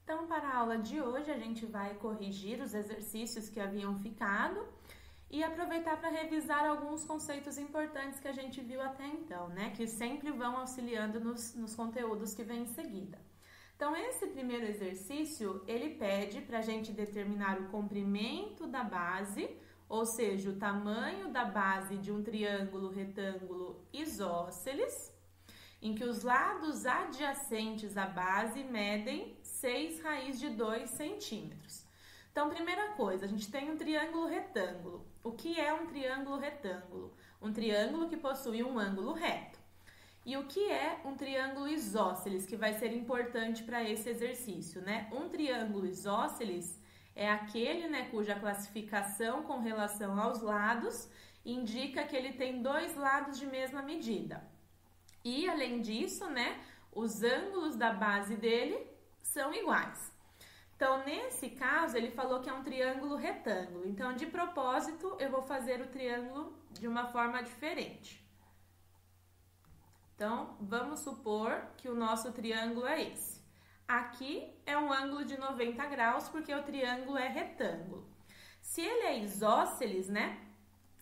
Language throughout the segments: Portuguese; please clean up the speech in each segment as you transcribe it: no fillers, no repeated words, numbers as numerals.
Então, para a aula de hoje, a gente vai corrigir os exercícios que haviam ficado e aproveitar para revisar alguns conceitos importantes que a gente viu até então, né? Que sempre vão auxiliando nos conteúdos que vêm em seguida. Então, esse primeiro exercício, ele pede para a gente determinar o comprimento da base, ou seja, o tamanho da base de um triângulo retângulo isósceles, em que os lados adjacentes à base medem 6 raiz de 2 centímetros. Então, primeira coisa, a gente tem um triângulo retângulo. O que é um triângulo retângulo? Um triângulo que possui um ângulo reto. E o que é um triângulo isósceles, que vai ser importante para esse exercício, né? Um triângulo isósceles é aquele, né, cuja classificação com relação aos lados indica que ele tem dois lados de mesma medida. E, além disso, né, os ângulos da base dele são iguais. Então, nesse caso, ele falou que é um triângulo retângulo. Então, de propósito, eu vou fazer o triângulo de uma forma diferente. Então, vamos supor que o nosso triângulo é esse. Aqui é um ângulo de 90 graus, porque o triângulo é retângulo. Se ele é isósceles, né,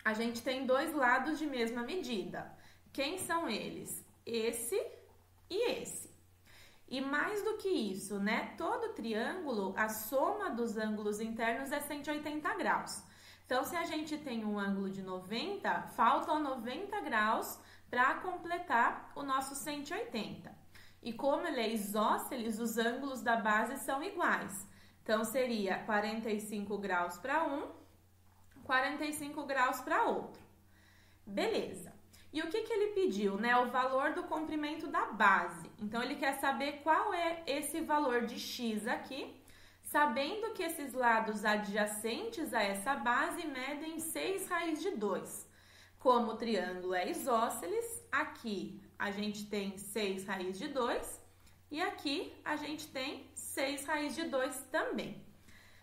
a gente tem dois lados de mesma medida. Quem são eles? Esse e esse. E mais do que isso, né? Todo triângulo, a soma dos ângulos internos é 180 graus. Então, se a gente tem um ângulo de 90, faltam 90 graus para completar o nosso 180. E como ele é isósceles, os ângulos da base são iguais. Então, seria 45 graus para um, 45 graus para outro. Beleza. E o que ele pediu, né? O valor do comprimento da base. Então, ele quer saber qual é esse valor de x aqui, sabendo que esses lados adjacentes a essa base medem 6 raiz de 2. Como o triângulo é isósceles, aqui a gente tem 6 raiz de 2 e aqui a gente tem 6 raiz de 2 também.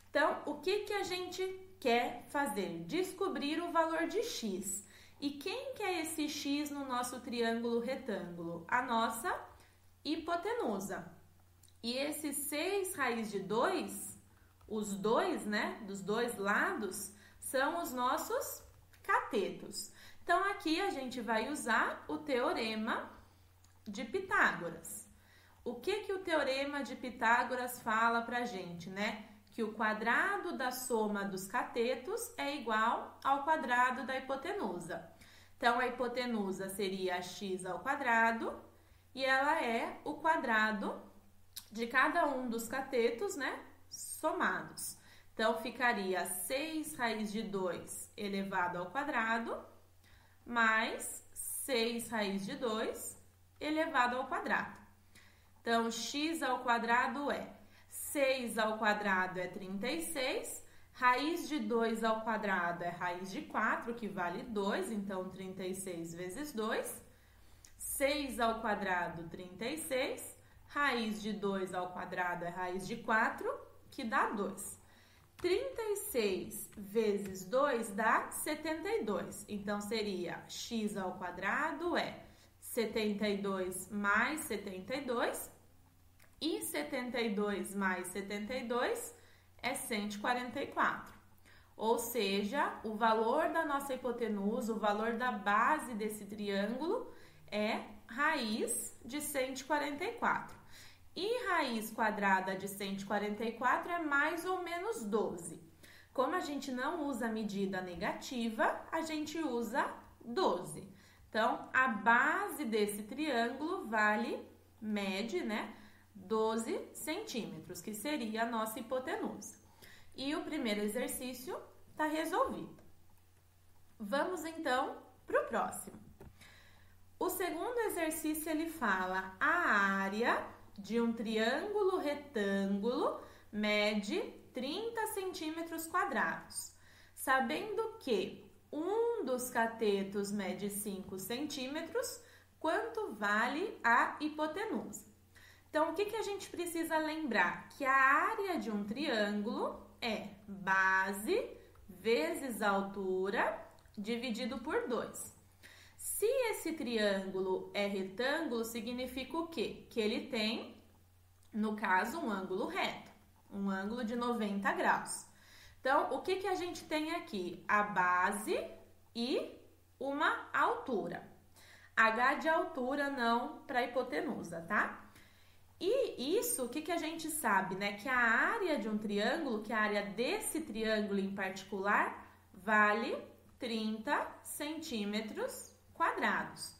Então, o que a gente quer fazer? Descobrir o valor de x. E quem que é esse x no nosso triângulo retângulo? A nossa hipotenusa. E esses 6 raiz de 2, os dois, né, dos dois lados, são os nossos catetos. Então, aqui a gente vai usar o teorema de Pitágoras. O que o teorema de Pitágoras fala pra gente, né? Que o quadrado da soma dos catetos é igual ao quadrado da hipotenusa. Então, a hipotenusa seria x ao quadrado e ela é o quadrado de cada um dos catetos, né, somados. Então, ficaria 6 raiz de 2 elevado ao quadrado mais 6 raiz de 2 elevado ao quadrado. Então, x ao quadrado é 6 ao quadrado é 36, raiz de 2 ao quadrado é raiz de 4, que vale 2, então 36 vezes 2. 6 ao quadrado, 36. Raiz de 2 ao quadrado é raiz de 4, que dá 2. 36 vezes 2 dá 72. Então, seria x ao quadrado é 72 mais 72. E 72 mais 72 é 144. Ou seja, o valor da nossa hipotenusa, o valor da base desse triângulo é raiz de 144. E raiz quadrada de 144 é mais ou menos 12. Como a gente não usa medida negativa, a gente usa 12. Então, a base desse triângulo mede, né, 12 centímetros, que seria a nossa hipotenusa. E o primeiro exercício está resolvido. Vamos, então, para o próximo. O segundo exercício, ele fala a área de um triângulo retângulo mede 30 centímetros quadrados. Sabendo que um dos catetos mede 5 centímetros, quanto vale a hipotenusa? Então, o que a gente precisa lembrar? Que a área de um triângulo é base vezes altura dividido por 2. Se esse triângulo é retângulo, significa o quê? Que ele tem, no caso, um ângulo reto. Um ângulo de 90 graus. Então, o que a gente tem aqui? A base e uma altura. H de altura, não para hipotenusa, tá? E isso, o que a gente sabe, né? Que a área de um triângulo, que a área desse triângulo em particular, vale 30 centímetros quadrados.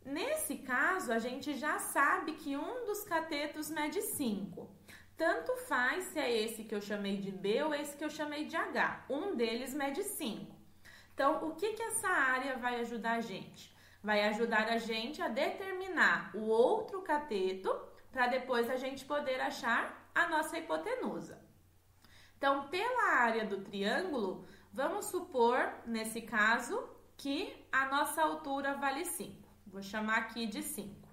Nesse caso, a gente já sabe que um dos catetos mede 5. Tanto faz se é esse que eu chamei de B ou esse que eu chamei de H. Um deles mede 5. Então, o que essa área vai ajudar a gente? Vai ajudar a gente a determinar o outro cateto para depois a gente poder achar a nossa hipotenusa. Então, pela área do triângulo, vamos supor, nesse caso, que a nossa altura vale 5. Vou chamar aqui de 5.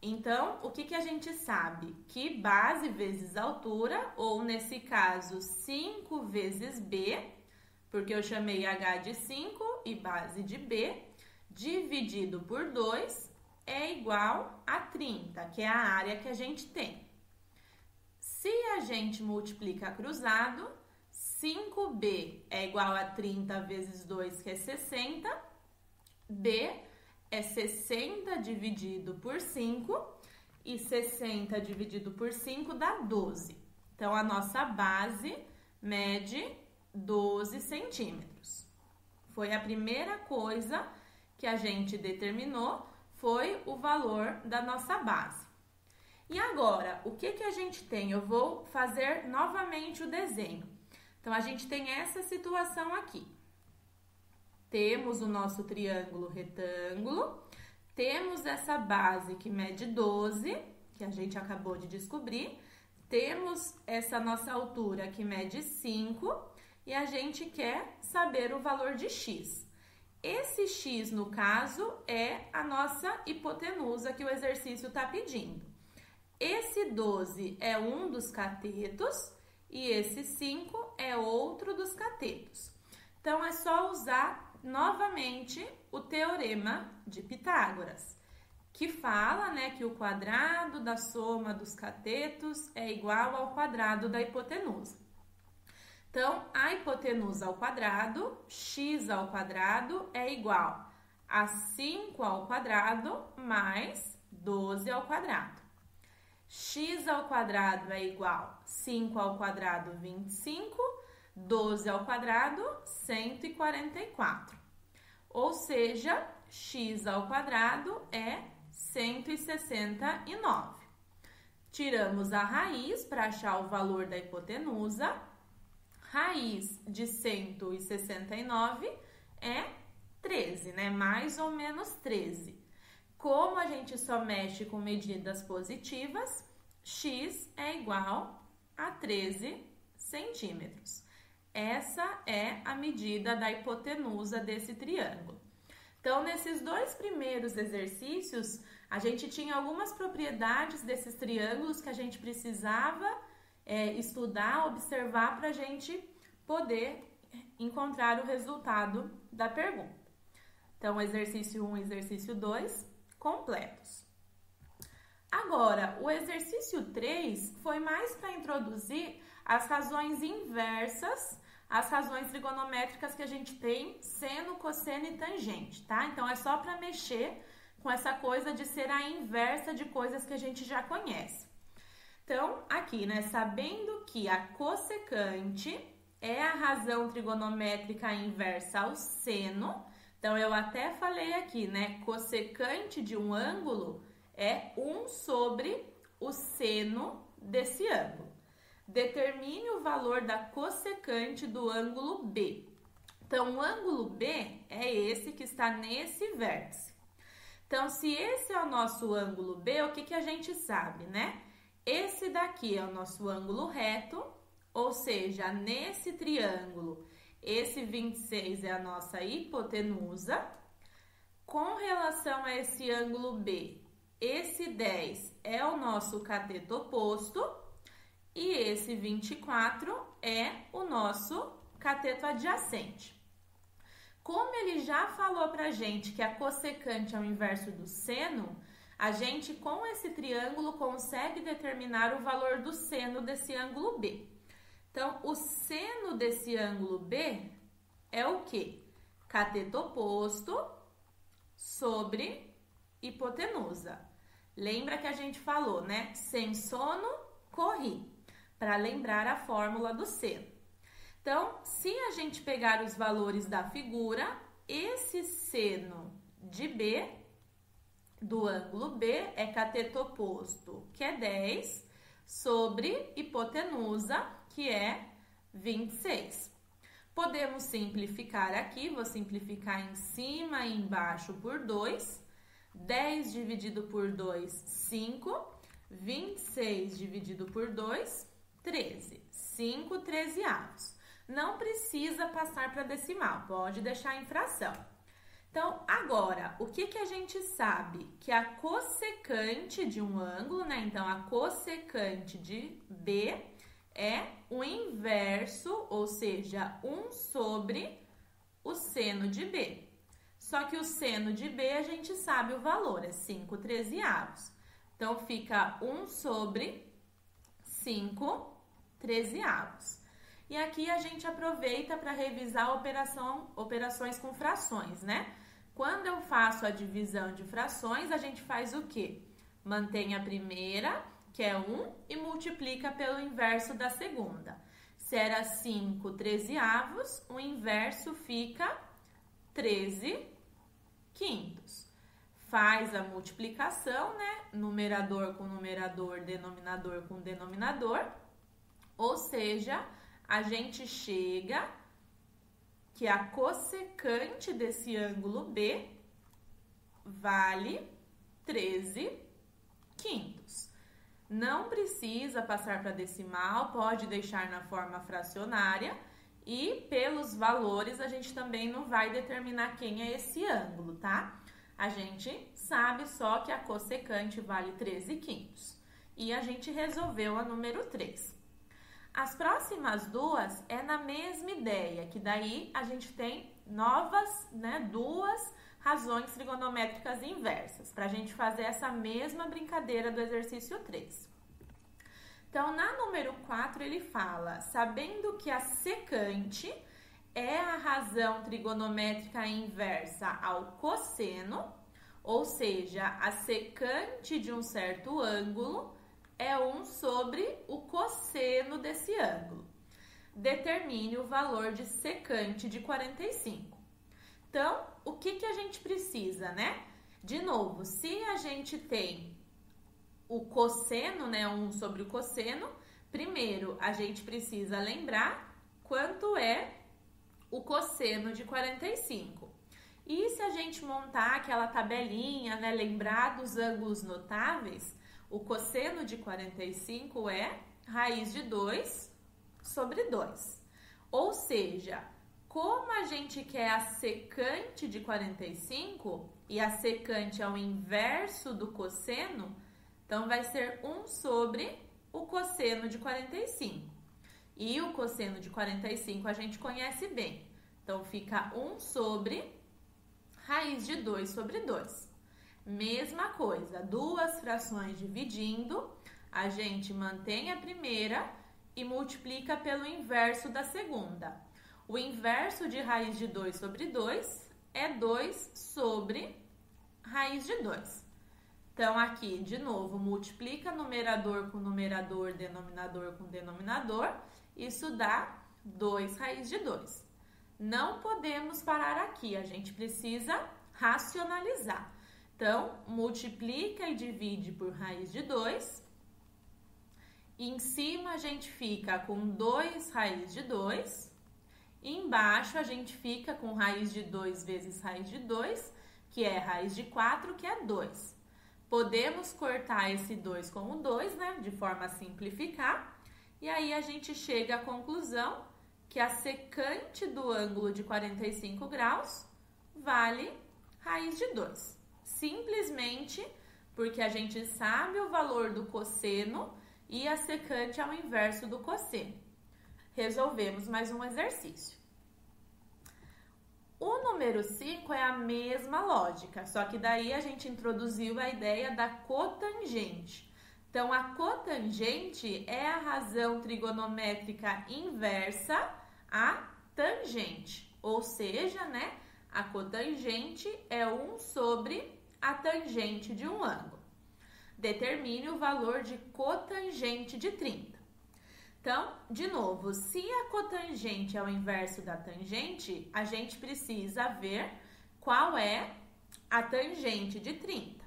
Então, o que a gente sabe? Que base vezes altura, ou nesse caso, 5 vezes B, porque eu chamei H de 5 e base de B, dividido por 2, é igual a 30, que é a área que a gente tem. Se a gente multiplica cruzado, 5B é igual a 30 vezes 2, que é 60. B é 60 dividido por 5 e 60 dividido por 5 dá 12. Então, a nossa base mede 12 centímetros. Foi a primeira coisa que a gente determinou, foi o valor da nossa base. E agora, o que a gente tem? Eu vou fazer novamente o desenho. Então, a gente tem essa situação aqui. Temos o nosso triângulo retângulo, temos essa base que mede 12, que a gente acabou de descobrir, temos essa nossa altura que mede 5 e a gente quer saber o valor de x. Esse x, no caso, é a nossa hipotenusa que o exercício está pedindo. Esse 12 é um dos catetos e esse 5 é outro dos catetos. Então, é só usar novamente o teorema de Pitágoras, que fala, né, que o quadrado da soma dos catetos é igual ao quadrado da hipotenusa. Então, a hipotenusa ao quadrado, x ao quadrado, é igual a 5 ao quadrado mais 12 ao quadrado. X ao quadrado é igual a 5 ao quadrado, 25, 12 ao quadrado, 144. Ou seja, x ao quadrado é 169. Tiramos a raiz para achar o valor da hipotenusa. Raiz de 169 é 13, né? Mais ou menos 13. Como a gente só mexe com medidas positivas, x é igual a 13 centímetros. Essa é a medida da hipotenusa desse triângulo. Então, nesses dois primeiros exercícios, a gente tinha algumas propriedades desses triângulos que a gente precisava estudar, observar para a gente poder encontrar o resultado da pergunta. Então, exercício 1 e exercício 2, completos. Agora, o exercício 3 foi mais para introduzir as razões inversas, as razões trigonométricas que a gente tem, seno, cosseno e tangente, tá? Então, é só para mexer com essa coisa de ser a inversa de coisas que a gente já conhece. Então, aqui, né, sabendo que a cossecante é a razão trigonométrica inversa ao seno, então, eu até falei aqui, né, cossecante de um ângulo é 1 sobre o seno desse ângulo. Determine o valor da cossecante do ângulo B. Então, o ângulo B é esse que está nesse vértice. Então, se esse é o nosso ângulo B, o que a gente sabe, né? Esse daqui é o nosso ângulo reto, ou seja, nesse triângulo, esse 26 é a nossa hipotenusa. Com relação a esse ângulo B, esse 10 é o nosso cateto oposto e esse 24 é o nosso cateto adjacente. Como ele já falou pra gente que a cossecante é o inverso do seno, A gente, com esse triângulo, consegue determinar o valor do seno desse ângulo B. Então, o seno desse ângulo B é o quê? Cateto oposto sobre hipotenusa. Lembra que a gente falou, né? Sem sono, corri, para lembrar a fórmula do seno. Então, se a gente pegar os valores da figura, esse seno de B, do ângulo B, é cateto oposto, que é 10, sobre hipotenusa, que é 26. Podemos simplificar aqui, vou simplificar em cima e embaixo por 2. 10 dividido por 2, 5. 26 dividido por 2, 13. 5 13avos. Não precisa passar para decimal, pode deixar em fração. Então, agora, o que a gente sabe? Que a cossecante de um ângulo, né? Então, a cossecante de B é o inverso, ou seja, 1 sobre o seno de B. Só que o seno de B a gente sabe o valor, é 5 13avos. Então, fica 1 sobre 5 13avos. E aqui a gente aproveita para revisar operações com frações, né? Quando eu faço a divisão de frações, a gente faz o quê? Mantém a primeira, que é 1, e multiplica pelo inverso da segunda. Se era 5 13avos, o inverso fica 13 quintos. Faz a multiplicação, né? Numerador com numerador, denominador com denominador. Ou seja, a gente chega que a cossecante desse ângulo B vale 13 quintos. Não precisa passar para decimal, pode deixar na forma fracionária. E pelos valores, a gente também não vai determinar quem é esse ângulo, tá? A gente sabe só que a cossecante vale 13 quintos. E a gente resolveu a número 3. As próximas duas é na mesma ideia, que daí a gente tem novas, né, duas razões trigonométricas inversas, para a gente fazer essa mesma brincadeira do exercício 3. Então, na número 4, ele fala, sabendo que a secante é a razão trigonométrica inversa ao cosseno, ou seja, a secante de um certo ângulo é 1 sobre o cosseno desse ângulo. Determine o valor de secante de 45. Então, o que a gente precisa, né? De novo, se a gente tem o cosseno, né, 1 sobre o cosseno, primeiro a gente precisa lembrar quanto é o cosseno de 45. E se a gente montar aquela tabelinha, né, lembrar dos ângulos notáveis, o cosseno de 45 é raiz de 2 sobre 2. Ou seja, como a gente quer a secante de 45 e a secante é o inverso do cosseno, então vai ser 1 sobre o cosseno de 45. E o cosseno de 45 a gente conhece bem. Então fica 1 sobre raiz de 2 sobre 2. Mesma coisa, duas frações dividindo, a gente mantém a primeira e multiplica pelo inverso da segunda. O inverso de raiz de 2 sobre 2 é 2 sobre raiz de 2. Então, aqui, de novo, multiplica numerador com numerador, denominador com denominador, isso dá 2 raiz de 2. Não podemos parar aqui, a gente precisa racionalizar. Então, multiplica e divide por raiz de 2. Em cima, a gente fica com 2 raiz de 2. E embaixo, a gente fica com raiz de 2 vezes raiz de 2, que é raiz de 4, que é 2. Podemos cortar esse 2 com o 2, né? De forma a simplificar. E aí, a gente chega à conclusão que a secante do ângulo de 45 graus vale raiz de 2. Simplesmente porque a gente sabe o valor do cosseno e a secante é o inverso do cosseno. Resolvemos mais um exercício. O número 5 é a mesma lógica, só que daí a gente introduziu a ideia da cotangente. Então, a cotangente é a razão trigonométrica inversa à tangente, ou seja, né, a cotangente é 1 sobre a tangente de um ângulo. Determine o valor de cotangente de 30. Então, de novo, se a cotangente é o inverso da tangente, a gente precisa ver qual é a tangente de 30.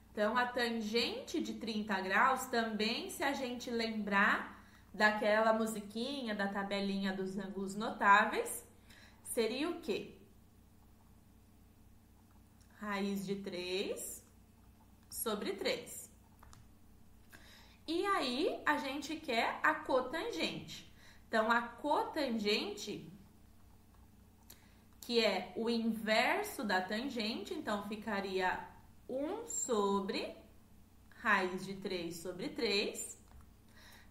Então, a tangente de 30 graus também, se a gente lembrar daquela musiquinha, da tabelinha dos ângulos notáveis, seria o quê? Raiz de 3 sobre 3. E aí, a gente quer a cotangente. Então, a cotangente, que é o inverso da tangente, então ficaria 1 sobre raiz de 3 sobre 3.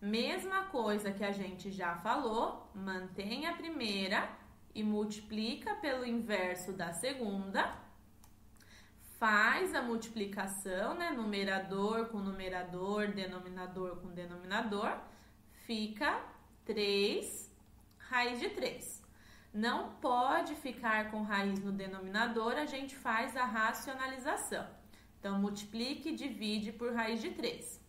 Mesma coisa que a gente já falou, mantém a primeira e multiplica pelo inverso da segunda. Faz a multiplicação, né? Numerador com numerador, denominador com denominador. Fica 3 raiz de 3. Não pode ficar com raiz no denominador, a gente faz a racionalização. Então, multiplique e divide por raiz de 3.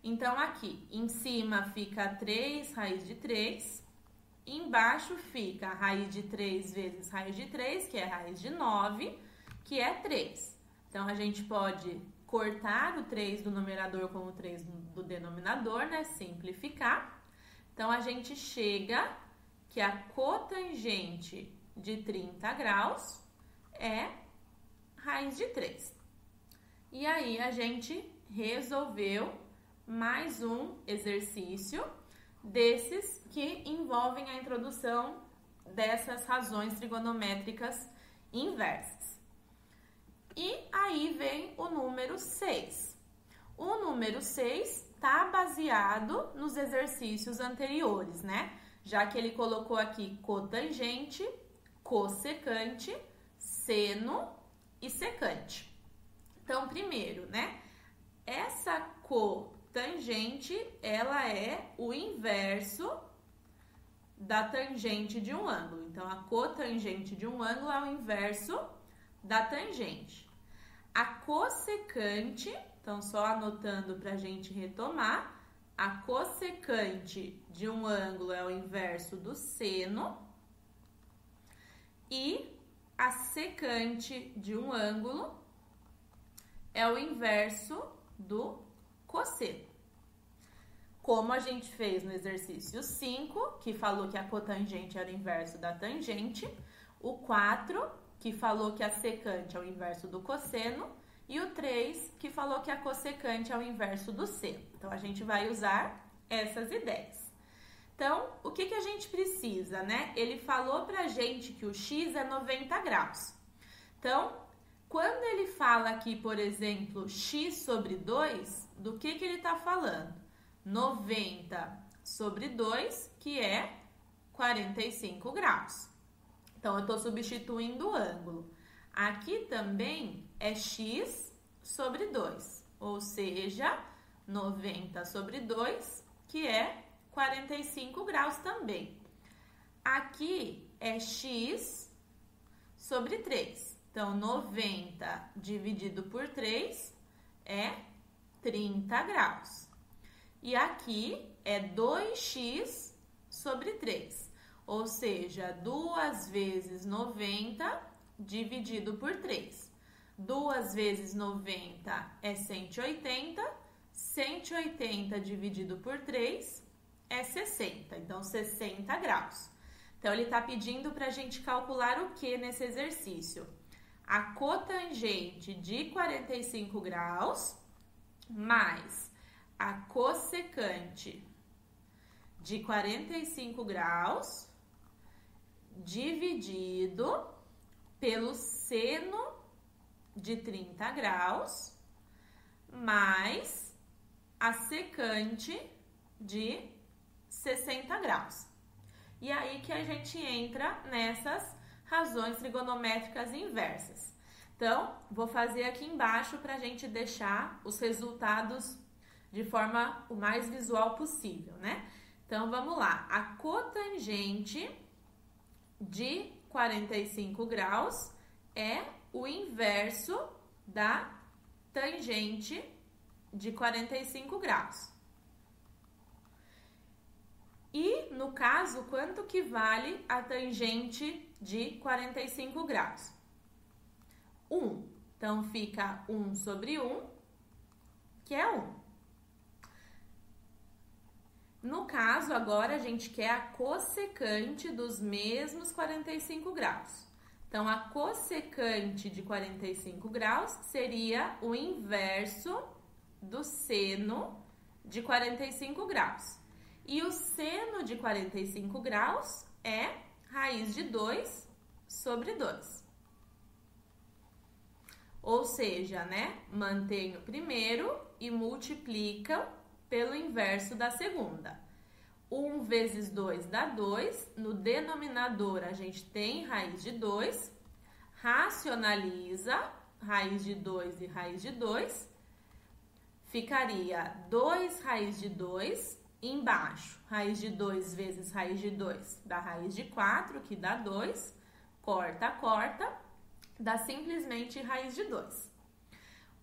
Então, aqui, em cima fica 3 raiz de 3. Embaixo fica a raiz de 3 vezes raiz de 3, que é raiz de 9, que é 3. Então, a gente pode cortar o 3 do numerador com o 3 do denominador, né? Simplificar. Então, a gente chega que a cotangente de 30 graus é raiz de 3. E aí, a gente resolveu mais um exercício desses que envolvem a introdução dessas razões trigonométricas inversas. E aí vem o número 6. O número 6 está baseado nos exercícios anteriores, né? Já que ele colocou aqui cotangente, cossecante, seno e secante. Então, primeiro, né? Essa cotangente, ela é o inverso da tangente de um ângulo. Então, a cotangente de um ângulo é o inverso da tangente. A cossecante, então só anotando para a gente retomar, a cossecante de um ângulo é o inverso do seno e a secante de um ângulo é o inverso do cosseno. Como a gente fez no exercício 5, que falou que a cotangente era o inverso da tangente, o 4, que falou que a secante é o inverso do cosseno, e o 3, que falou que a cossecante é o inverso do seno. Então, a gente vai usar essas ideias. Então, o que a gente precisa, né? Ele falou pra gente que o x é 90 graus. Então, quando ele fala aqui, por exemplo, x sobre 2, do que ele está falando? 90 sobre 2, que é 45 graus. Então, eu estou substituindo o ângulo. Aqui também é x sobre 2, ou seja, 90 sobre 2, que é 45 graus também. Aqui é x sobre 3. Então, 90 dividido por 3 é 30 graus. E aqui é 2x sobre 3. Ou seja, 2 vezes 90 dividido por 3. 2 vezes 90 é 180. 180 dividido por 3 é 60. Então, 60 graus. Então, ele está pedindo para a gente calcular o que nesse exercício? A cotangente de 45 graus mais a cossecante de 45 graus dividido pelo seno de 30 graus mais a secante de 60 graus. E aí que a gente entra nessas razões trigonométricas inversas. Então, vou fazer aqui embaixo para a gente deixar os resultados de forma o mais visual possível, né? Então, vamos lá. A cotangente de 45 graus é o inverso da tangente de 45 graus. E, no caso, quanto que vale a tangente de 45 graus? 1. Então, fica 1 sobre 1, que é 1. No caso, agora, a gente quer a cossecante dos mesmos 45 graus. Então, a cossecante de 45 graus seria o inverso do seno de 45 graus. E o seno de 45 graus é raiz de 2 sobre 2. Ou seja, né, mantém o primeiro e multiplica pelo inverso da segunda. 1 vezes 2 dá 2. No denominador, a gente tem raiz de 2. Racionaliza raiz de 2 e raiz de 2. Ficaria 2 raiz de 2. Embaixo, raiz de 2 vezes raiz de 2 dá raiz de 4, que dá 2. Corta, corta, dá simplesmente raiz de 2.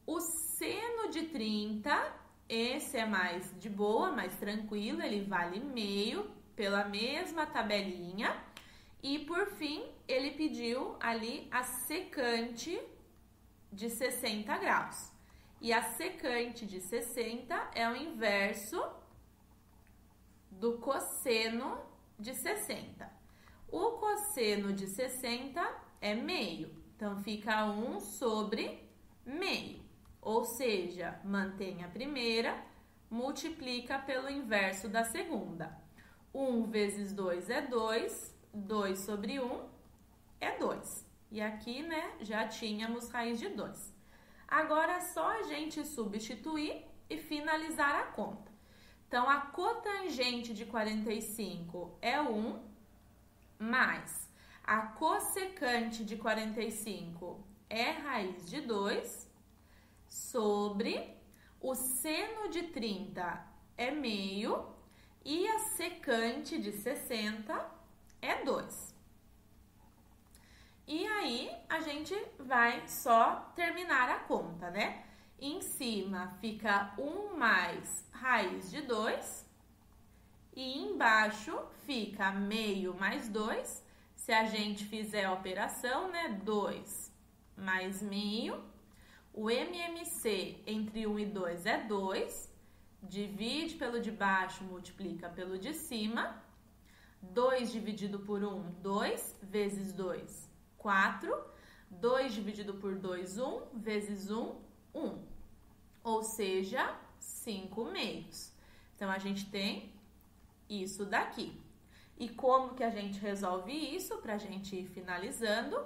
O seno de 30, esse é mais de boa, mais tranquilo, ele vale meio pela mesma tabelinha. E, por fim, ele pediu ali a secante de 60 graus. E a secante de 60 é o inverso do cosseno de 60. O cosseno de 60 é meio, então fica 1 sobre meio. Ou seja, mantém a primeira, multiplica pelo inverso da segunda. 1 vezes 2 é 2, 2 sobre 1 é 2. E aqui, né, já tínhamos raiz de 2. Agora é só a gente substituir e finalizar a conta. Então, a cotangente de 45 é 1, mais a cossecante de 45 é raiz de 2, sobre o seno de 30 é meio e a secante de 60 é 2. E aí, a gente vai só terminar a conta, né? Em cima fica 1 mais raiz de 2 e embaixo fica meio mais 2. Se a gente fizer a operação, né? 2 mais meio. O MMC entre 1 e 2 é 2. Divide pelo de baixo, multiplica pelo de cima. 2 dividido por 1, 2. Vezes 2, 4. 2 dividido por 2, 1. Vezes 1, 1. Ou seja, 5 meios. Então, a gente tem isso daqui. E como que a gente resolve isso? Para a gente ir finalizando,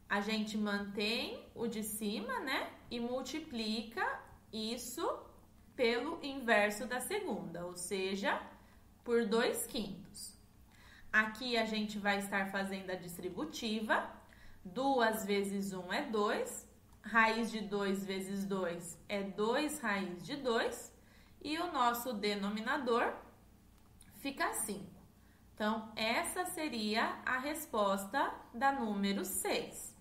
a gente mantém o de cima, né? E multiplica isso pelo inverso da segunda, ou seja, por 2/5. Aqui a gente vai estar fazendo a distributiva. 2 vezes 1 é 2. Raiz de 2 vezes 2 é 2 raiz de 2. E o nosso denominador fica 5. Então, essa seria a resposta da número 6.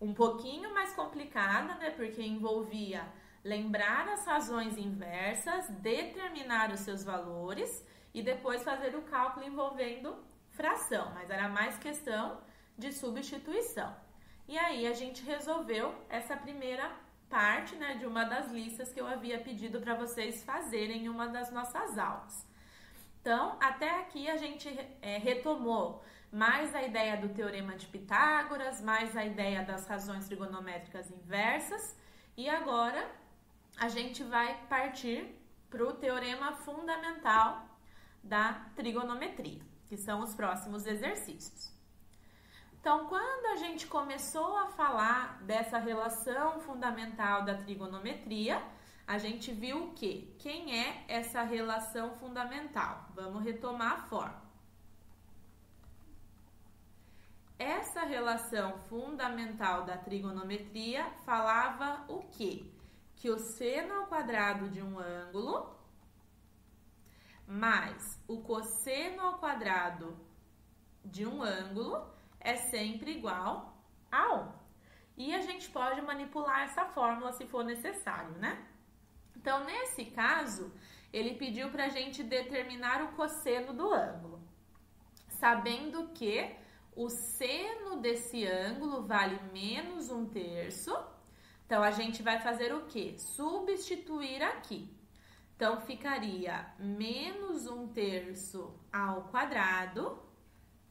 Um pouquinho mais complicada, né? Porque envolvia lembrar as razões inversas, determinar os seus valores e depois fazer o cálculo envolvendo fração. Mas era mais questão de substituição. E aí, a gente resolveu essa primeira parte, né, de uma das listas que eu havia pedido para vocês fazerem em uma das nossas aulas. Então, até aqui a gente retomou mais a ideia do Teorema de Pitágoras, mais a ideia das razões trigonométricas inversas. E agora, a gente vai partir para o Teorema Fundamental da Trigonometria, que são os próximos exercícios. Então, quando a gente começou a falar dessa relação fundamental da trigonometria, a gente viu o quê? Quem é essa relação fundamental? Vamos retomar a forma. essa relação fundamental da trigonometria falava o quê? Que o seno ao quadrado de um ângulo mais o cosseno ao quadrado de um ângulo é sempre igual a 1. E a gente pode manipular essa fórmula se for necessário, né? Então, nesse caso, ele pediu para a gente determinar o cosseno do ângulo, sabendo que o seno desse ângulo vale menos 1/3. Então, a gente vai fazer o quê? Substituir aqui. Então, ficaria menos 1/3 ao quadrado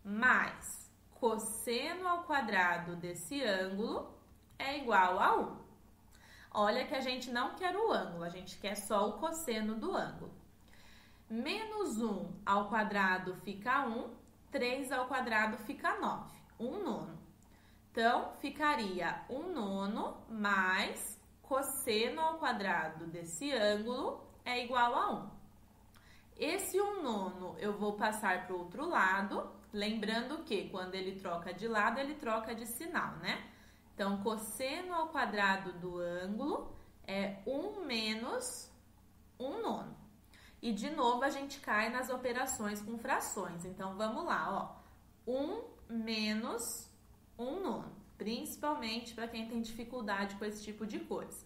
mais cosseno ao quadrado desse ângulo é igual a 1. Olha que a gente não quer o ângulo, a gente quer só o cosseno do ângulo. Menos 1 ao quadrado fica 1, 3 ao quadrado fica 9, 1/9. Então, ficaria 1/9 mais cosseno ao quadrado desse ângulo é igual a 1. Esse 1/9 eu vou passar para o outro lado, lembrando que quando ele troca de lado, ele troca de sinal, né? Então, cosseno ao quadrado do ângulo é 1 menos 1/9. E, de novo, a gente cai nas operações com frações. Então, vamos lá, ó. 1 menos 1/9. Principalmente para quem tem dificuldade com esse tipo de coisa.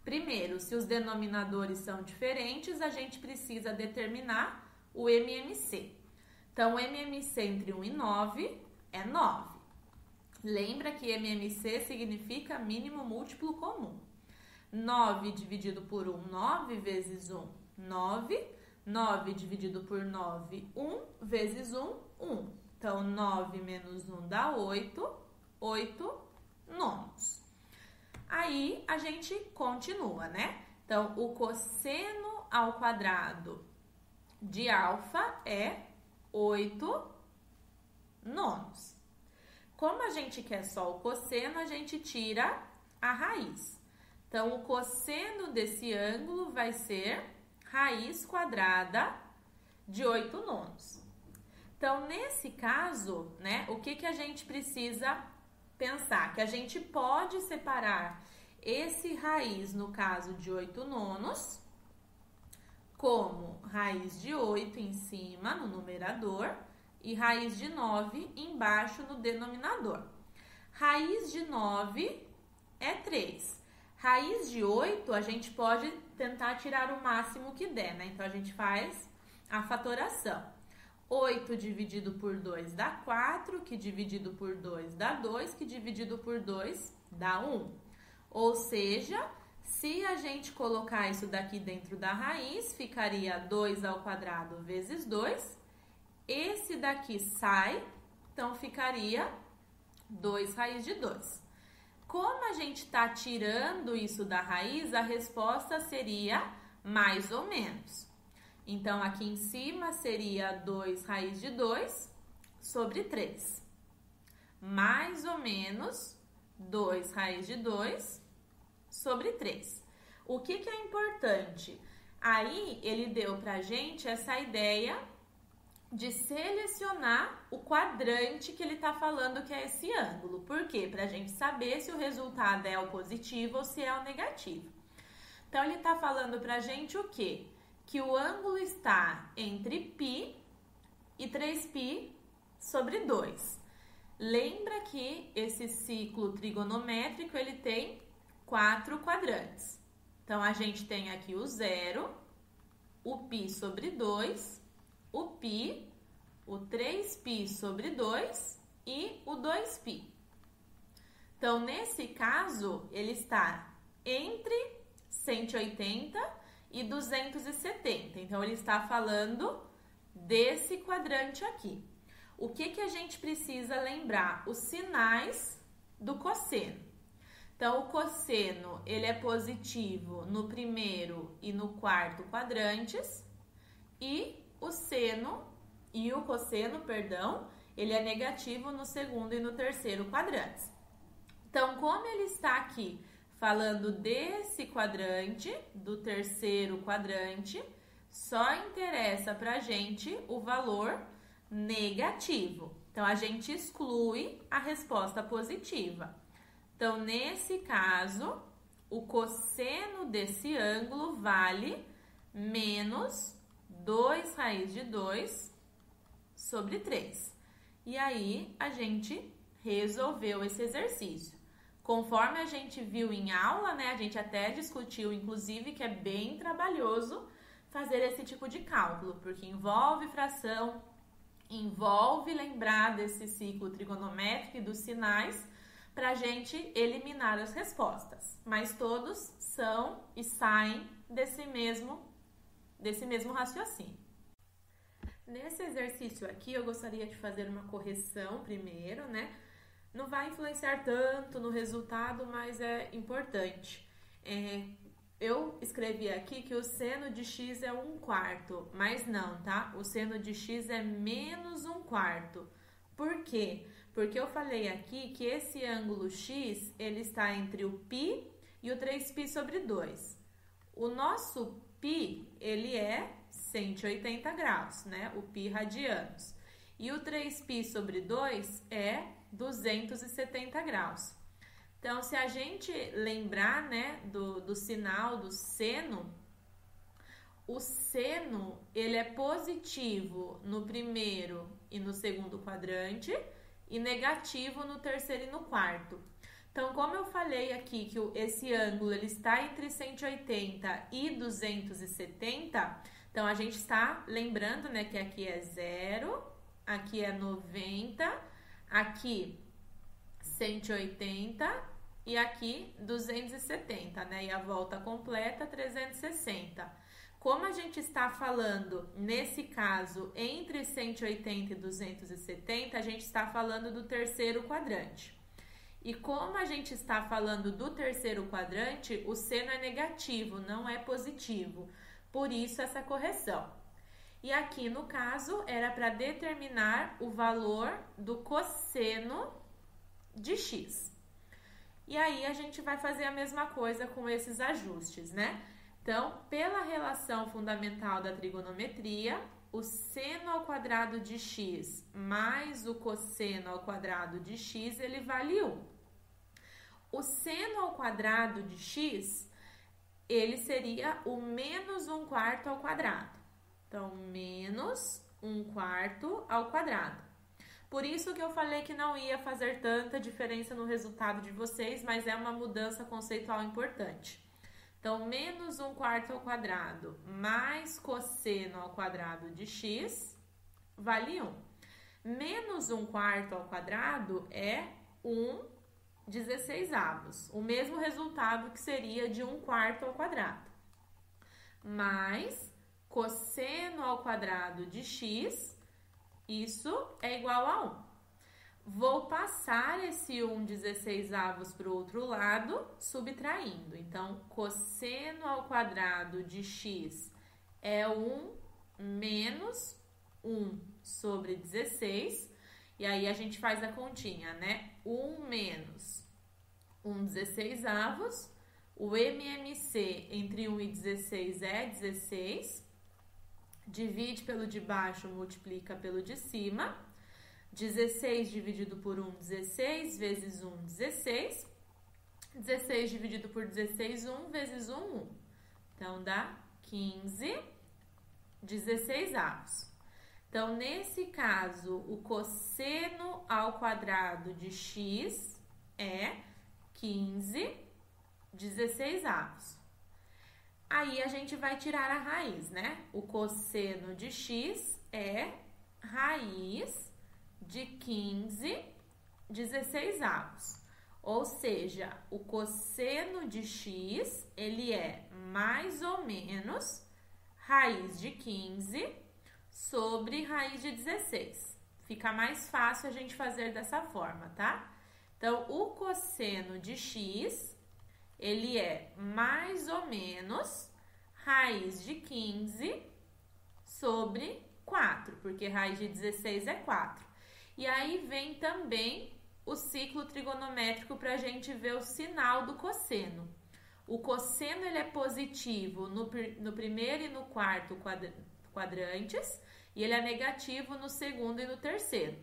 Primeiro, se os denominadores são diferentes, a gente precisa determinar o MMC. Então, o MMC entre 1 e 9 é 9. Lembra que MMC significa mínimo múltiplo comum. 9 dividido por 1, 9 vezes 1, 9. 9 dividido por 9, 1 vezes 1, 1. Então, 9 menos 1 dá 8, 8/9. Aí, a gente continua, né? Então, o cosseno ao quadrado de alfa é 8/9. Como a gente quer só o cosseno, a gente tira a raiz. Então, o cosseno desse ângulo vai ser raiz quadrada de 8/9. Então, nesse caso, né, o que a gente precisa pensar? Que a gente pode separar esse raiz, no caso de 8/9, como raiz de 8 em cima, no numerador, e raiz de 9 embaixo no denominador. Raiz de 9 é 3. Raiz de 8, a gente pode tentar tirar o máximo que der, né? Então, a gente faz a fatoração. 8 dividido por 2 dá 4, que dividido por 2 dá 2, que dividido por 2 dá 1. Ou seja, se a gente colocar isso daqui dentro da raiz, ficaria 2 ao quadrado vezes 2. Esse daqui sai, então ficaria 2 raiz de 2. Como a gente está tirando isso da raiz, a resposta seria mais ou menos. Então, aqui em cima seria 2 raiz de 2 sobre 3. Mais ou menos 2 raiz de 2 sobre 3. O que é importante? Aí, ele deu pra gente essa ideia de selecionar o quadrante que ele está falando que é esse ângulo. Por quê? Para a gente saber se o resultado é o positivo ou se é o negativo. Então, ele está falando para a gente o quê? Que o ângulo está entre π e 3π sobre 2. Lembra que esse ciclo trigonométrico, ele tem 4 quadrantes. Então, a gente tem aqui o 0, o π sobre 2, o π, o 3π sobre 2 e o 2π. Então, nesse caso, ele está entre 180 e 270. Então, ele está falando desse quadrante aqui. O que a gente precisa lembrar? Os sinais do cosseno. Então, o cosseno, ele é positivo no primeiro e no quarto quadrantes e o seno e o cosseno, perdão, ele é negativo no segundo e no terceiro quadrantes. Então, como ele está aqui falando desse quadrante, do terceiro quadrante, só interessa pra gente o valor negativo. Então, a gente exclui a resposta positiva. Então, nesse caso, o cosseno desse ângulo vale menos 2 raiz de 2 sobre 3. E aí, a gente resolveu esse exercício. Conforme a gente viu em aula, né, a gente até discutiu, inclusive, que é bem trabalhoso fazer esse tipo de cálculo, porque envolve fração, envolve lembrar desse ciclo trigonométrico e dos sinais para a gente eliminar as respostas. Mas todos são e saem desse mesmo raciocínio. Nesse exercício aqui, eu gostaria de fazer uma correção primeiro, né? Não vai influenciar tanto no resultado, mas é importante. Eu escrevi aqui que o seno de x é 1/4, mas não, tá? O seno de x é menos 1/4. Por quê? Porque eu falei aqui que esse ângulo x, ele está entre o π e o 3π sobre 2. O nosso π, ele é 180 graus, né? O π radianos. E o 3π sobre 2 é 270 graus. Então, se a gente lembrar, né, do sinal do seno, o seno, ele é positivo no primeiro e no segundo quadrante e negativo no terceiro e no quarto. Então, como eu falei aqui que esse ângulo ele está entre 180 e 270, então a gente está lembrando, né, que aqui é 0, aqui é 90, aqui 180 e aqui 270, né? E a volta completa 360. Como a gente está falando, nesse caso, entre 180 e 270, a gente está falando do terceiro quadrante. E como a gente está falando do terceiro quadrante, o seno é negativo, não é positivo. Por isso, essa correção. E aqui, no caso, era para determinar o valor do cosseno de x. E aí, a gente vai fazer a mesma coisa com esses ajustes, né? Então, pela relação fundamental da trigonometria, o seno ao quadrado de x mais o cosseno ao quadrado de x, ele vale 1. O seno ao quadrado de x, ele seria o menos 1/4 ao quadrado. Então, menos 1/4 ao quadrado. Por isso que eu falei que não ia fazer tanta diferença no resultado de vocês, mas é uma mudança conceitual importante. Então, menos 1/4 ao quadrado mais cosseno ao quadrado de x vale 1. Menos 1/4 ao quadrado é 1/16, o mesmo resultado que seria de 1/4 ao quadrado. Mais cosseno ao quadrado de x, isso é igual a 1. Vou passar esse 1/16 para o outro lado, subtraindo. Então, cosseno ao quadrado de x é 1 menos 1 sobre 16. E aí, a gente faz a continha, né? 1 menos 1/16. O MMC entre 1 e 16 é 16. Divide pelo de baixo, multiplica pelo de cima. 16 dividido por 1, 16, vezes 1, 16. 16 dividido por 16, 1, vezes 1, 1. Então, dá 15/16. Então, nesse caso, o cosseno ao quadrado de x é 15/16. Aí, a gente vai tirar a raiz, né? O cosseno de x é raiz de 15/16. Ou seja, o cosseno de x, ele é mais ou menos raiz de 15 sobre raiz de 16. Fica mais fácil a gente fazer dessa forma, tá? Então, o cosseno de x, ele é mais ou menos raiz de 15 sobre 4, porque raiz de 16 é 4. E aí vem também o ciclo trigonométrico para a gente ver o sinal do cosseno. O cosseno ele é positivo no primeiro e no quarto quadrantes e ele é negativo no segundo e no terceiro.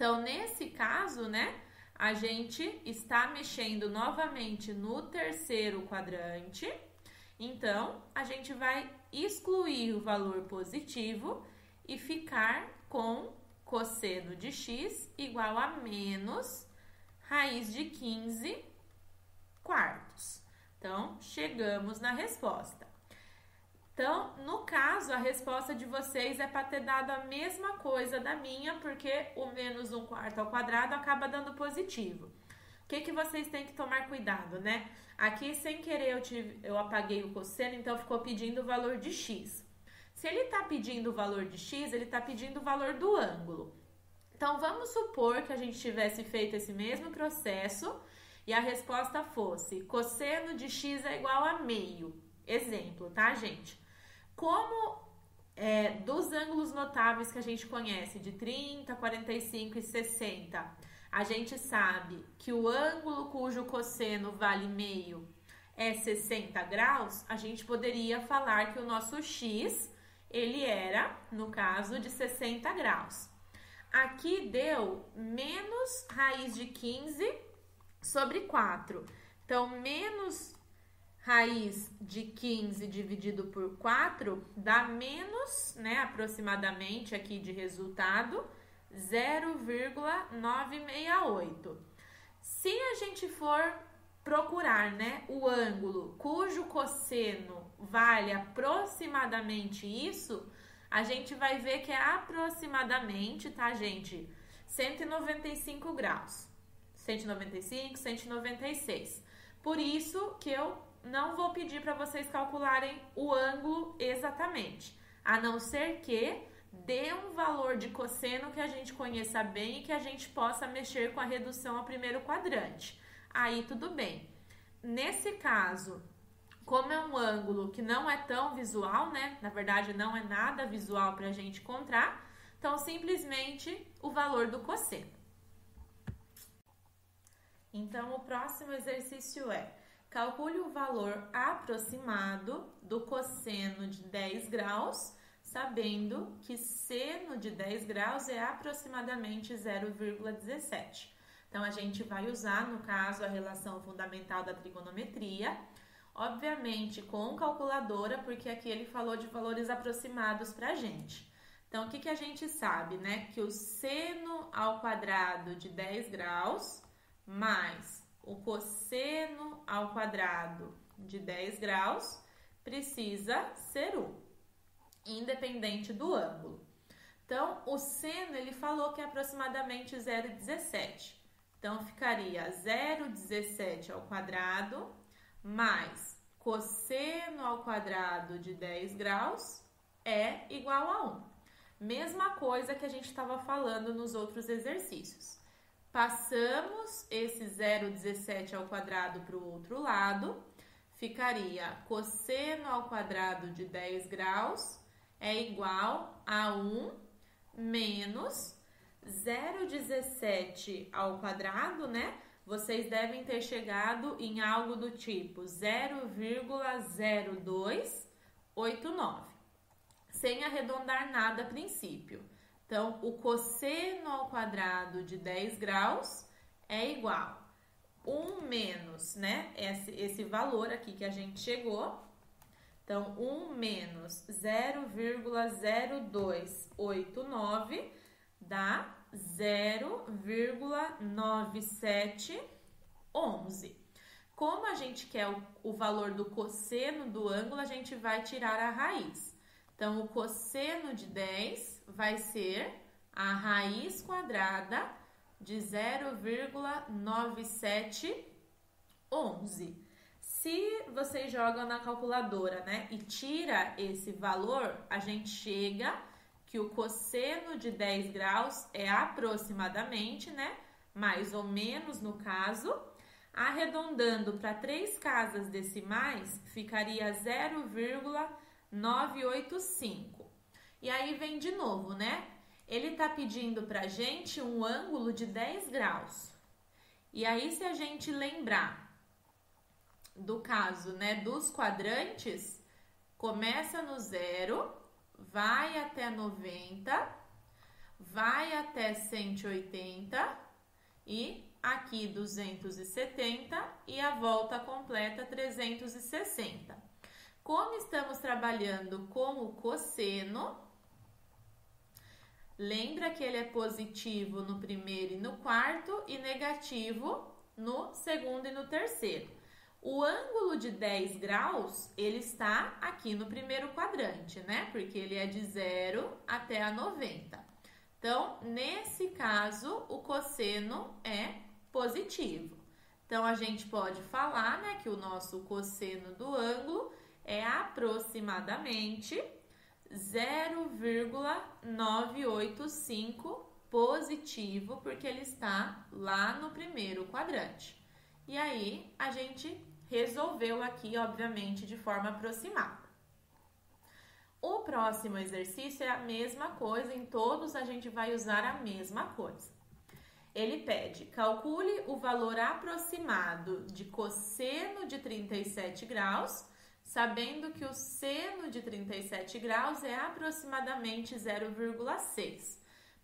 Então, nesse caso, né, a gente está mexendo novamente no terceiro quadrante. Então, a gente vai excluir o valor positivo e ficar com cosseno de x igual a menos raiz de 15 quartos. Então, chegamos na resposta. Então, no caso, a resposta de vocês é para ter dado a mesma coisa da minha, porque o menos 1/4 ao quadrado acaba dando positivo. O que vocês têm que tomar cuidado, né? Aqui, sem querer, eu apaguei o cosseno, então ficou pedindo o valor de x. Se ele está pedindo o valor de x, ele está pedindo o valor do ângulo. Então, vamos supor que a gente tivesse feito esse mesmo processo e a resposta fosse cosseno de x é igual a meio. Exemplo, tá, gente? Como dos ângulos notáveis que a gente conhece, de 30, 45 e 60, a gente sabe que o ângulo cujo cosseno vale meio é 60 graus, a gente poderia falar que o nosso x, ele era, no caso, de 60 graus. Aqui deu menos raiz de 15 sobre 4. Então, menos raiz de 15 dividido por 4 dá menos, né, aproximadamente aqui de resultado, 0,968. Se a gente for procurar, né, o ângulo cujo cosseno vale aproximadamente isso, a gente vai ver que é aproximadamente, tá, gente? 195 graus. 195, 196. Por isso que eu não vou pedir para vocês calcularem o ângulo exatamente, a não ser que dê um valor de cosseno que a gente conheça bem e que a gente possa mexer com a redução ao primeiro quadrante. Aí tudo bem. Nesse caso, como é um ângulo que não é tão visual, né? Na verdade, não é nada visual para a gente encontrar, então simplesmente o valor do cosseno. Então, o próximo exercício é: calcule o valor aproximado do cosseno de 10 graus, sabendo que seno de 10 graus é aproximadamente 0,17. Então, a gente vai usar, no caso, a relação fundamental da trigonometria, obviamente com calculadora, porque aqui ele falou de valores aproximados para a gente. Então, o que a gente sabe, né? Que o seno ao quadrado de 10 graus mais o cosseno ao quadrado de 10 graus precisa ser 1, independente do ângulo. Então, o seno, ele falou que é aproximadamente 0,17. Então, ficaria 0,17 ao quadrado mais cosseno ao quadrado de 10 graus é igual a 1. Mesma coisa que a gente estava falando nos outros exercícios. Passamos esse 0,17 ao quadrado para o outro lado, ficaria cosseno ao quadrado de 10 graus é igual a 1 menos 0,17 ao quadrado, né? Vocês devem ter chegado em algo do tipo 0,0289, sem arredondar nada a princípio. Então, o cosseno ao quadrado de 10 graus é igual a 1 menos, né? Esse valor aqui que a gente chegou. Então, 1 menos 0,0289 dá 0,9711. Como a gente quer o valor do cosseno do ângulo, a gente vai tirar a raiz. Então, o cosseno de 10 vai ser a raiz quadrada de 0,9711. Se você joga na calculadora, né, e tira esse valor, a gente chega que o cosseno de 10 graus é aproximadamente, né, mais ou menos no caso, arredondando para 3 casas decimais, ficaria 0,985. E aí vem de novo, né? Ele tá pedindo pra gente um ângulo de 10 graus. E aí, se a gente lembrar do caso, né, dos quadrantes, começa no 0, vai até 90, vai até 180 e aqui 270 e a volta completa 360. Como estamos trabalhando com o cosseno, lembra que ele é positivo no primeiro e no quarto e negativo no segundo e no terceiro. O ângulo de 10 graus, ele está aqui no primeiro quadrante, né? Porque ele é de 0 até a 90. Então, nesse caso, o cosseno é positivo. Então, a gente pode falar, né, que o nosso cosseno do ângulo é aproximadamente 0,985 positivo, porque ele está lá no primeiro quadrante. E aí, a gente resolveu aqui, obviamente, de forma aproximada. O próximo exercício é a mesma coisa, em todos a gente vai usar a mesma coisa. Ele pede, calcule o valor aproximado de cosseno de 37 graus, sabendo que o seno de 37 graus é aproximadamente 0,6.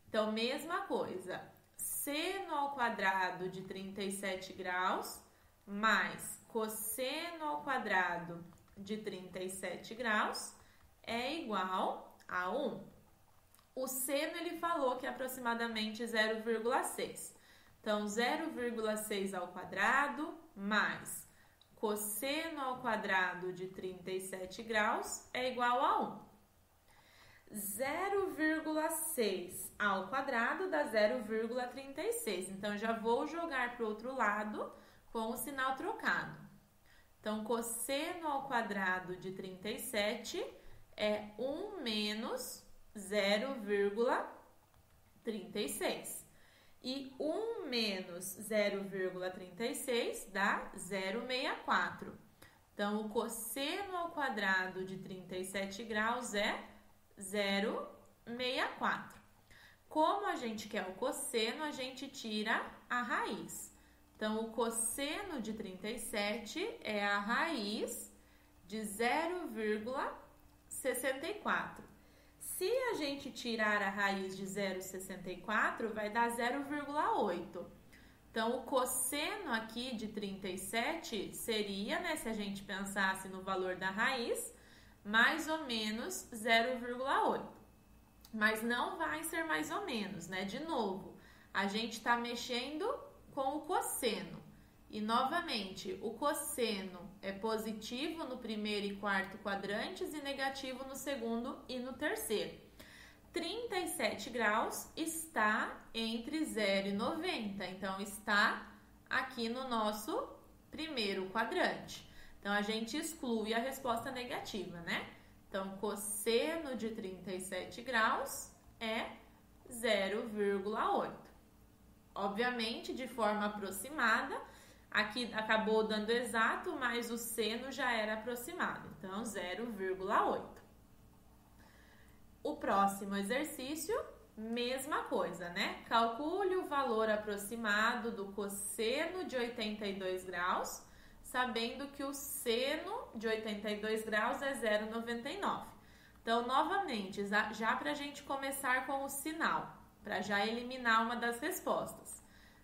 Então, mesma coisa, seno ao quadrado de 37 graus mais cosseno ao quadrado de 37 graus é igual a 1. O seno, ele falou que é aproximadamente 0,6. Então, 0,6 ao quadrado mais cosseno ao quadrado de 37 graus é igual a 1. 0,6 ao quadrado dá 0,36. Então, já vou jogar para o outro lado com o sinal trocado. Então, cosseno ao quadrado de 37 é 1 menos 0,36. E 1 menos 0,36 dá 0,64. Então, o cosseno ao quadrado de 37 graus é 0,64. Como a gente quer o cosseno, a gente tira a raiz. Então, o cosseno de 37 é a raiz de 0,64. Se a gente tirar a raiz de 0,64, vai dar 0,8. Então, o cosseno aqui de 37 seria, né, se a gente pensasse no valor da raiz, mais ou menos 0,8. Mas não vai ser mais ou menos, né? De novo, a gente está mexendo com o cosseno. E, novamente, o cosseno é positivo no primeiro e quarto quadrantes e negativo no segundo e no terceiro. 37 graus está entre 0 e 90, então está aqui no nosso primeiro quadrante. Então, a gente exclui a resposta negativa, né? Então, cosseno de 37 graus é 0,8. Obviamente, de forma aproximada, aqui acabou dando exato, mas o seno já era aproximado, então 0,8. O próximo exercício, mesma coisa, né? Calcule o valor aproximado do cosseno de 82 graus, sabendo que o seno de 82 graus é 0,99. Então, novamente, já para a gente começar com o sinal, para já eliminar uma das respostas.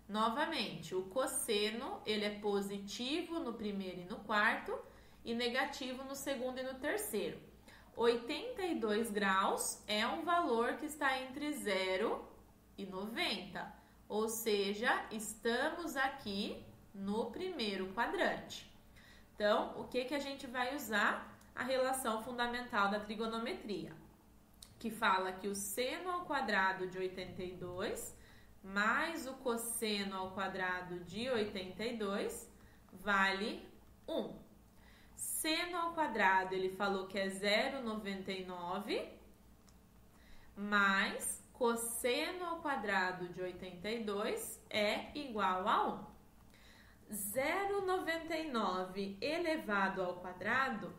Novamente, o cosseno, ele é positivo no primeiro e no quarto e negativo no segundo e no terceiro. 82 graus é um valor que está entre 0 e 90, ou seja, estamos aqui no primeiro quadrante. Então, o que a gente vai usar? A relação fundamental da trigonometria, que fala que o seno ao quadrado de 82 mais o cosseno ao quadrado de 82 vale 1. Seno ao quadrado, ele falou que é 0,99, mais cosseno ao quadrado de 82 é igual a 1. 0,99 elevado ao quadrado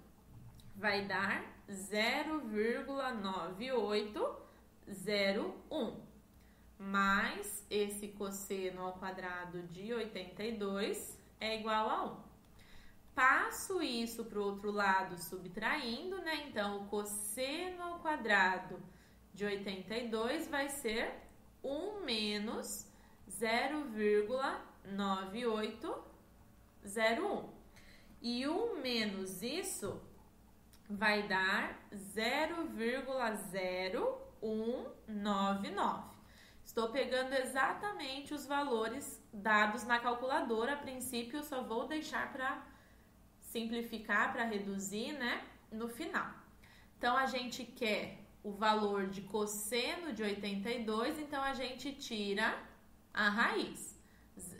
vai dar 0,9801, mais esse cosseno ao quadrado de 82 é igual a 1. Passo isso para o outro lado subtraindo, né? Então, o cosseno ao quadrado de 82 vai ser 1 menos 0,9801. E 1 menos isso vai dar 0,0199. Estou pegando exatamente os valores dados na calculadora. A princípio, eu só vou deixar para simplificar, para reduzir, né, no final. Então, a gente quer o valor de cosseno de 82, então a gente tira a raiz.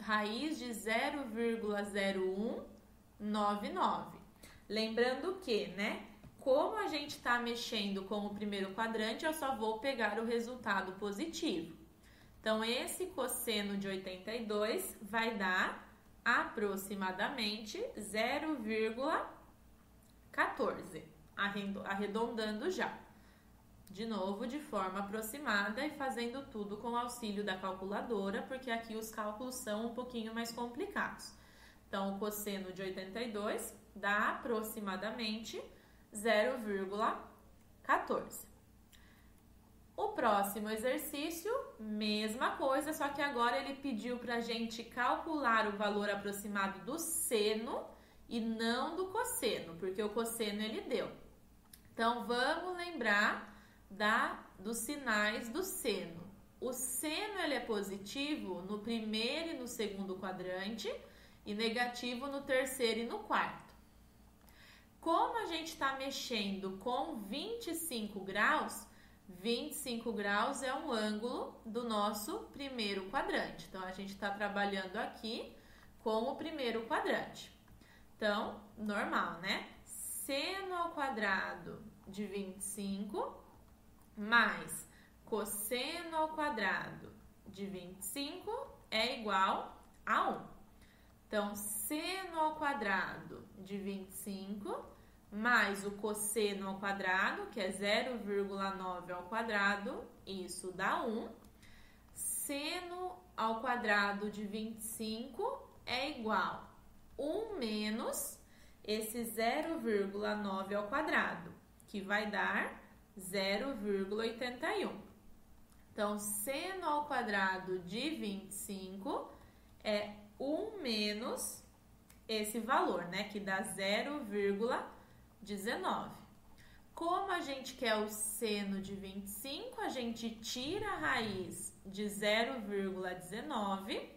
Raiz de 0,0199. Lembrando que, né, como a gente está mexendo com o primeiro quadrante, eu só vou pegar o resultado positivo. Então, esse cosseno de 82 vai dar aproximadamente 0,14, arredondando já. De novo, de forma aproximada e fazendo tudo com o auxílio da calculadora, porque aqui os cálculos são um pouquinho mais complicados. Então, o cosseno de 82 dá aproximadamente 0,14. O próximo exercício, mesma coisa, só que agora ele pediu para a gente calcular o valor aproximado do seno e não do cosseno, porque o cosseno ele deu. Então, vamos lembrar dos sinais do seno. O seno ele é positivo no primeiro e no segundo quadrante e negativo no terceiro e no quarto. Como a gente está mexendo com 25 graus, 25 graus é um ângulo do nosso primeiro quadrante. Então, a gente está trabalhando aqui com o primeiro quadrante. Então, normal, né? Seno ao quadrado de 25 mais cosseno ao quadrado de 25 é igual a 1. Então, seno ao quadrado de 25 mais o cosseno ao quadrado, que é 0,9 ao quadrado, isso dá 1. Seno ao quadrado de 25 é igual a 1 menos esse 0,9 ao quadrado, que vai dar 0,81. Então, seno ao quadrado de 25 é 1 menos esse valor, né, que dá 0,19. Como a gente quer o seno de 25, a gente tira a raiz de 0,19.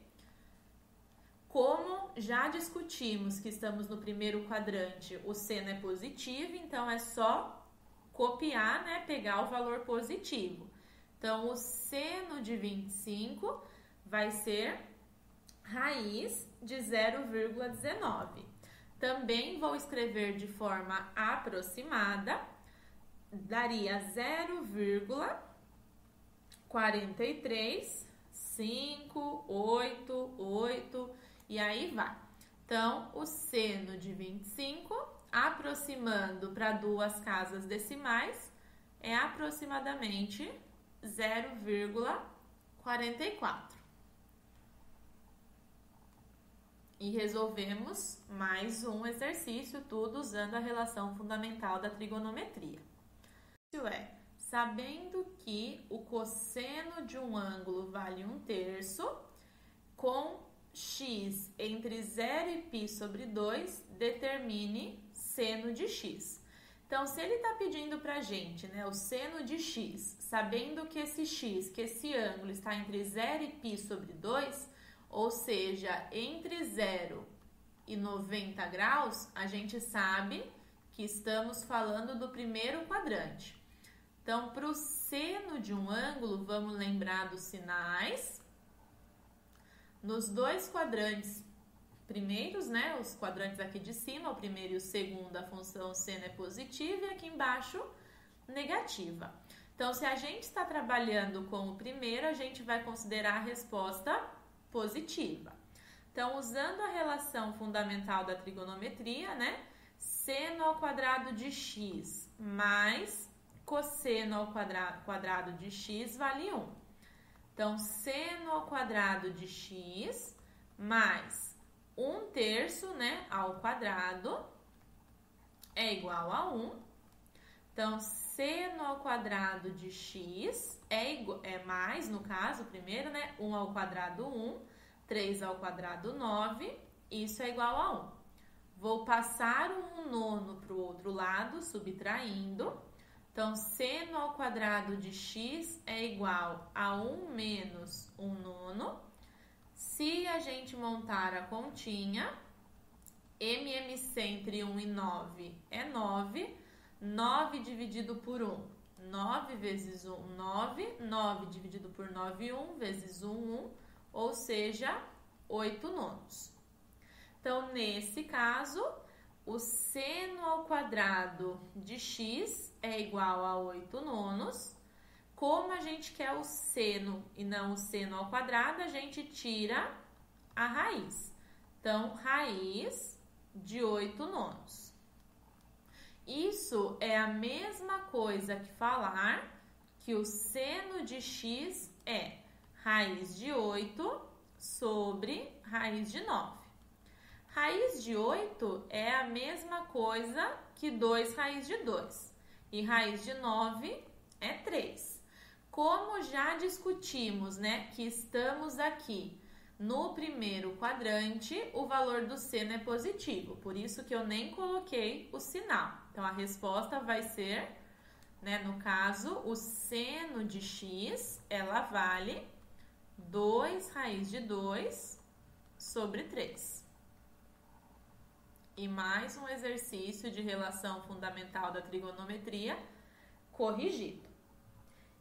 Como já discutimos que estamos no primeiro quadrante, o seno é positivo, então é só copiar, né, pegar o valor positivo. Então, o seno de 25 vai ser raiz de 0,19. Também vou escrever de forma aproximada, daria 0,4358 e aí vai. Então, o seno de 25, aproximando para duas casas decimais, é aproximadamente 0,44. E resolvemos mais um exercício, tudo usando a relação fundamental da trigonometria. Isso é, sabendo que o cosseno de um ângulo vale 1/3, com x entre 0 e π sobre 2, determine seno de x. Então, se ele está pedindo para a gente, né, o seno de x, sabendo que esse ângulo está entre 0 e π sobre 2, ou seja, entre 0 e 90 graus, a gente sabe que estamos falando do primeiro quadrante. Então, para o seno de um ângulo, vamos lembrar dos sinais. Nos dois quadrantes primeiros, né, os quadrantes aqui de cima, o primeiro e o segundo, a função seno é positiva e aqui embaixo negativa. Então, se a gente está trabalhando com o primeiro, a gente vai considerar a resposta positiva. Então, usando a relação fundamental da trigonometria, né, seno ao quadrado de x mais cosseno ao quadrado de x vale 1. Então, seno ao quadrado de x mais 1/3, né, ao quadrado é igual a 1. Então, seno ao quadrado de x é mais, no caso, primeiro, né? 1 ao quadrado 1, 3 ao quadrado 9, isso é igual a 1. Vou passar um nono para o outro lado, subtraindo. Então, seno ao quadrado de x é igual a 1 menos 1 nono. Se a gente montar a continha, MMC entre 1 e 9 é 9. 9 dividido por 1, 9 vezes 1, 9. 9 dividido por 9, 1 vezes 1, 1. Ou seja, 8 nonos. Então, nesse caso, o seno ao quadrado de x é igual a 8 nonos. Como a gente quer o seno e não o seno ao quadrado, a gente tira a raiz. Então, raiz de 8 nonos. Isso é a mesma coisa que falar que o seno de x é raiz de 8 sobre raiz de 9. Raiz de 8 é a mesma coisa que 2 raiz de 2. E raiz de 9 é 3. Como já discutimos, né, que estamos aqui no primeiro quadrante, o valor do seno é positivo. Por isso que eu nem coloquei o sinal. Então, a resposta vai ser, né, no caso, o seno de x, ela vale 2 raiz de 2 sobre 3. E mais um exercício de relação fundamental da trigonometria corrigido.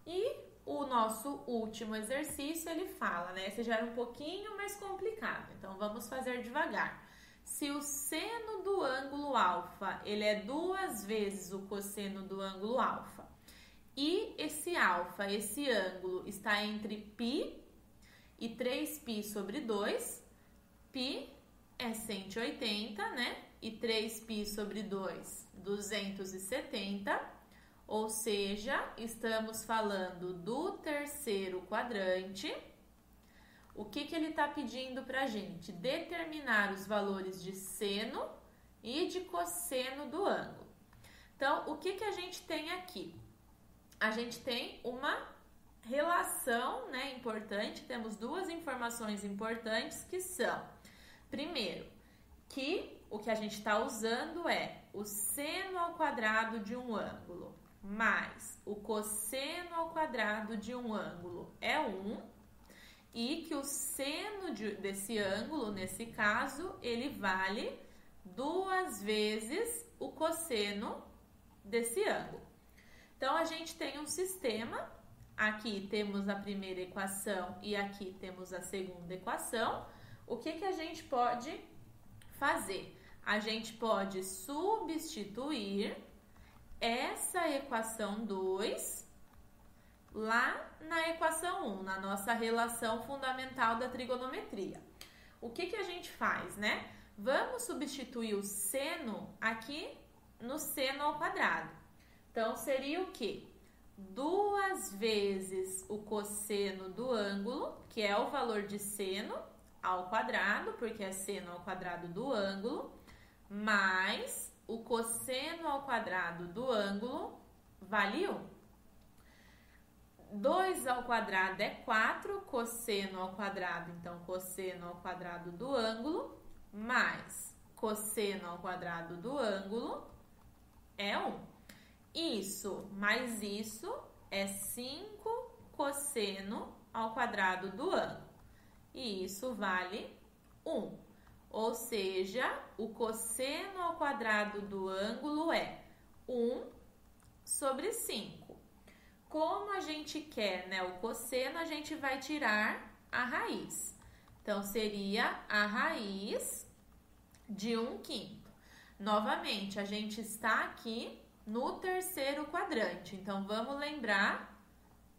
E o nosso último exercício, ele fala, né? Esse já era um pouquinho mais complicado, então vamos fazer devagar. Se o seno do ângulo alfa, ele é 2 vezes o cosseno do ângulo alfa, e esse alfa, esse ângulo, está entre π e 3π sobre 2, π é 180, né? E 3π sobre 2, 270. Ou seja, estamos falando do terceiro quadrante. O que ele está pedindo para a gente? Determinar os valores de seno e de cosseno do ângulo. Então, o que a gente tem aqui? A gente tem uma relação, né, importante. Temos duas informações importantes que são, primeiro, que o que a gente está usando é o seno ao quadrado de um ângulo mais o cosseno ao quadrado de um ângulo é 1, e que o seno desse ângulo, nesse caso, ele vale 2 vezes o cosseno desse ângulo. Então, a gente tem um sistema, aqui temos a primeira equação e aqui temos a segunda equação. O que a gente pode fazer? A gente pode substituir essa equação 2 lá na equação 1, na nossa relação fundamental da trigonometria. O que a gente faz, né? Vamos substituir o seno aqui no seno ao quadrado. Então, seria o quê? 2 vezes o cosseno do ângulo, que é o valor de seno ao quadrado, porque é seno ao quadrado do ângulo, mais o cosseno ao quadrado do ângulo vale 1. 2 ao quadrado é 4, cosseno ao quadrado, então cosseno ao quadrado do ângulo, mais cosseno ao quadrado do ângulo é 1. Isso mais isso é 5 cosseno ao quadrado do ângulo. E isso vale 1. Ou seja, o cosseno ao quadrado do ângulo é 1 sobre 5. Como a gente quer, né, o cosseno, a gente vai tirar a raiz. Então, seria a raiz de 1/5. Novamente, a gente está aqui no terceiro quadrante. Então, vamos lembrar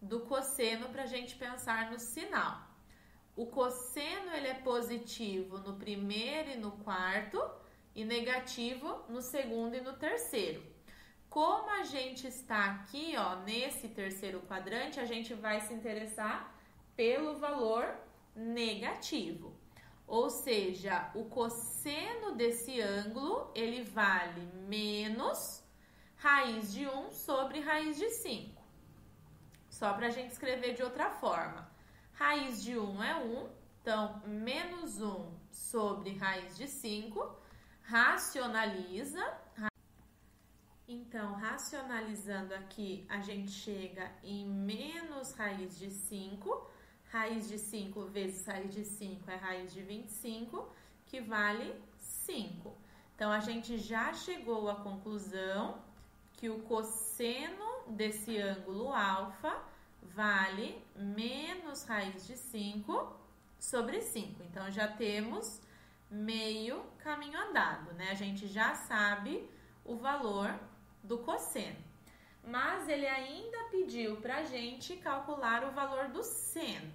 do cosseno para a gente pensar no sinal. O cosseno, ele é positivo no primeiro e no quarto e negativo no segundo e no terceiro. Como a gente está aqui, ó, nesse terceiro quadrante, a gente vai se interessar pelo valor negativo. Ou seja, o cosseno desse ângulo, ele vale menos raiz de 1 sobre raiz de 5. Só para a gente escrever de outra forma. Raiz de 1 é 1, então menos 1 sobre raiz de 5. Racionaliza. Então, racionalizando aqui, a gente chega em menos raiz de 5. Raiz de 5 vezes raiz de 5 é raiz de 25, que vale 5. Então, a gente já chegou à conclusão que o cosseno desse ângulo alfa vale menos raiz de 5 sobre 5. Então, já temos meio caminho andado, né? A gente já sabe o valor do cosseno. Mas ele ainda pediu para a gente calcular o valor do seno.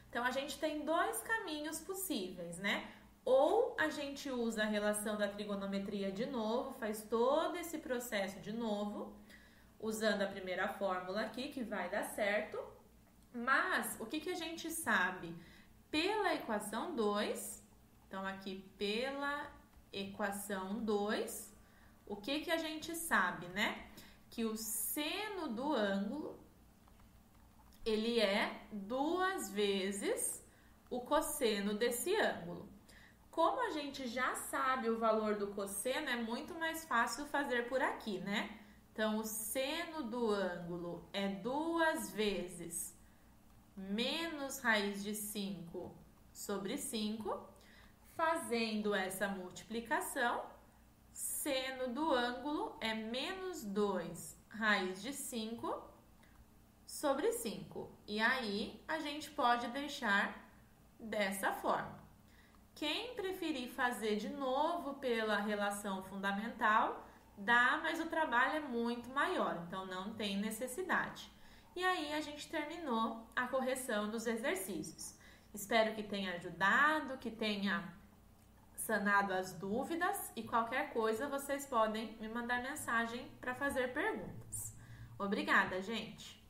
Então, a gente tem dois caminhos possíveis, né? Ou a gente usa a relação da trigonometria de novo, faz todo esse processo de novo, usando a primeira fórmula aqui, que vai dar certo. Mas, o que a gente sabe? Pela equação 2, então aqui pela equação 2, o que a gente sabe, né? Que o seno do ângulo, ele é 2 vezes o cosseno desse ângulo. Como a gente já sabe o valor do cosseno, é muito mais fácil fazer por aqui, né? Então, o seno do ângulo é 2 vezes menos raiz de 5 sobre 5. Fazendo essa multiplicação, seno do ângulo é menos 2 raiz de 5 sobre 5. E aí, a gente pode deixar dessa forma. Quem preferir fazer de novo pela relação fundamental, dá, mas o trabalho é muito maior, então não tem necessidade. E aí, a gente terminou a correção dos exercícios. Espero que tenha ajudado, que tenha sanado as dúvidas e qualquer coisa vocês podem me mandar mensagem para fazer perguntas. Obrigada, gente!